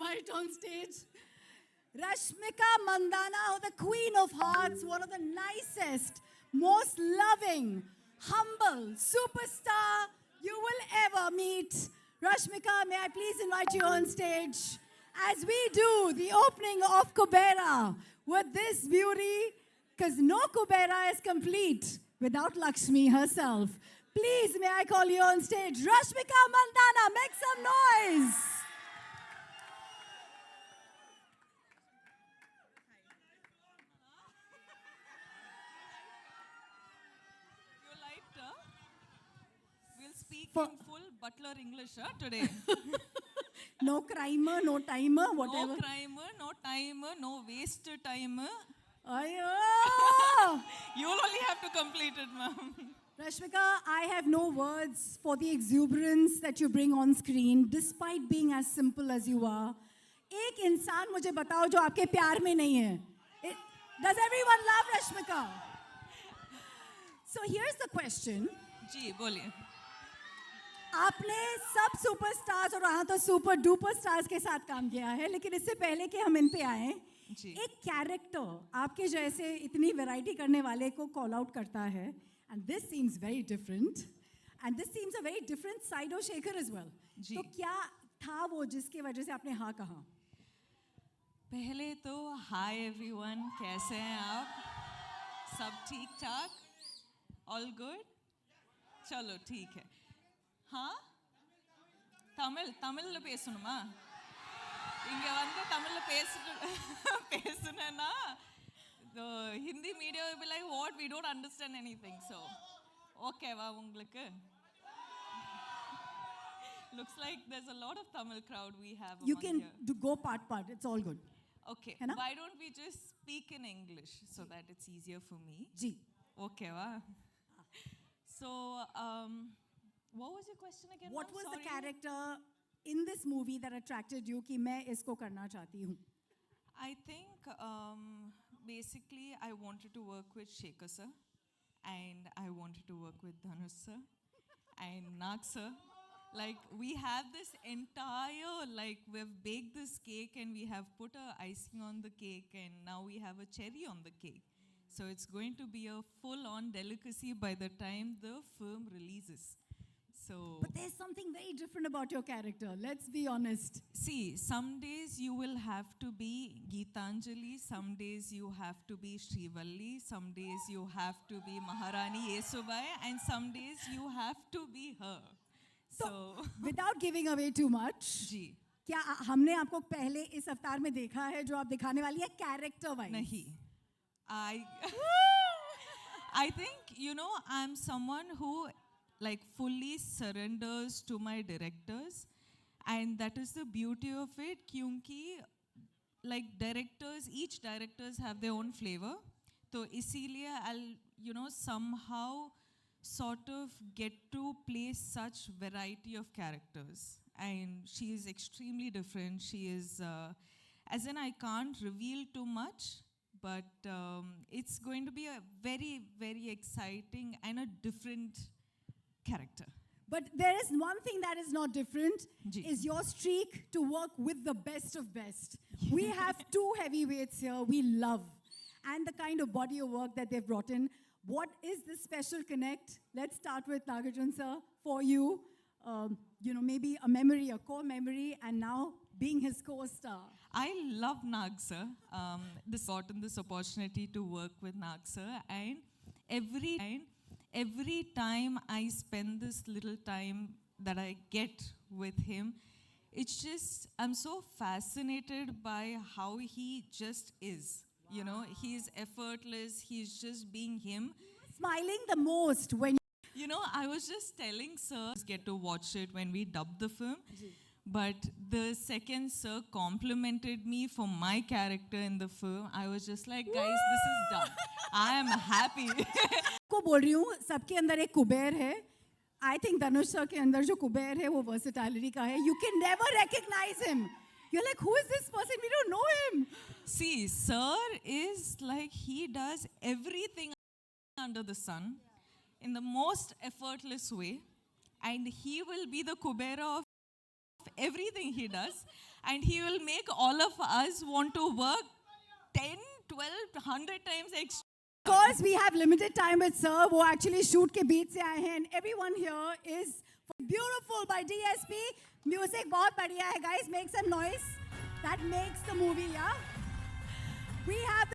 invite on stage Rashmika Mandanna, the Queen of Hearts, one of the nicest, most loving, humble superstar you will ever meet. Rashmika, may I please invite you on stage as we do the opening of Kubera with this beauty, because no Kubera is complete without Lakshmi herself. Please, may I call you on stage, Rashmika Mandanna, make some noise. We'll speak in full butler English today. No crimer, no timer, whatever. No crimer, no timer, no waste timer. Ayyo! You'll only have to complete it, ma'am. Rashmika, I have no words for the exuberance that you bring on screen, despite being as simple as you are. एक इंसान मुझे बताओ जो आपके प्यार में नहीं है. Does everyone love Rashmika? So here's the question. जी, बोलिए. आपने सब सुपरस्टार्स और वहाँ तो सुपर डुपर स्टार्स के साथ काम किया है, लेकिन इससे पहले कि हम इन पे आए, एक कैरेक्टर आपके जैसे इतनी वैरायटी करने वाले को कॉल आउट करता है, and this seems very different, and this seems a very different side of Shekhar as well. तो क्या था वो जिसकी वजह से आपने हाँ कहा? पहले तो हाय एवरीवन, कैसे हैं आप? सब ठीक ठाक? All good? चलो ठीक है. हाँ, தமிழ்ல பேசணுமா? இங்க வந்து தமிழ்ல பேசுனேன்னா the Hindi media will be like, what, we don't understand anything. So okay வா உங்களுக்கு? Looks like there's a lot of Tamil crowd we have. You can go part, it's all good. Okay, why don't we just speak in English so that it's easier for me? Ji. Okay va? So what was your question again? What was the character in this movie that attracted you कि मैं इसको करना चाहती हूँ? I think basically I wanted to work with Shekhar sir, and I wanted to work with Dhanush sir and Nag sir. Like we have this entire, like we've baked this cake and we have put a icing on the cake and now we have a cherry on the cake. So it's going to be a full-on delicacy by the time the film releases. So, but there's something very different about your character, let's be honest. See, some days you will have to be Geetanjali, some days you have to be Srivalli, some days you have to be Maharani Yesubai, and some days you have to be her. So, without giving away too much, जी, क्या हमने आपको पहले इस अवतार में देखा है जो आप दिखाने वाली है character wise? नहीं. I think, you know, I'm someone who like fully surrenders to my directors, and that is the beauty of it, क्योंकि like directors, each directors have their own flavor. तो इसीलिए I'll, you know, somehow sort of get to play such variety of characters, and she is extremely different. She is, as in I can't reveal too much, but it's going to be a very, very exciting and a different character. But there is one thing that is not different, Ji. is your streak to work with the best of best. We have two heavyweights here we love, and the kind of body of work that they've brought in. What is this special connect? Let's start with Nagarjun sir. For you, you know, maybe a memory, a core memory, and now being his co-star. I love Nag sir. Gotten this opportunity to work with Nag sir, and every time I spend this little time that I get with him, it's just, I'm so fascinated by how he just is. You know, he's effortless, he's just being him. Smiling the most when you know, I was just telling sir, get to watch it when we dubbed the film. But the second sir complimented me for my character in the film, I was just like, guys, this is done. I am happy. को बोल रही हूँ, सबके अंदर एक कुबेर है. I think Dhanush sir के अंदर जो कुबेर है वो versatility का है. You can never recognize him. You're like, who is this person? We don't know him. See, sir is like, he does everything under the sun in the most effortless way, and he will be the Kubera of everything he does. And he will make all of us want to work 10, 12, 100 times extra. Of course, we have limited time with sir. वो actually shoot के बीच से आए हैं. And everyone here is beautiful by DSP. Music बहुत बढ़िया है, guys. Make some noise. That makes the movie, yeah. We have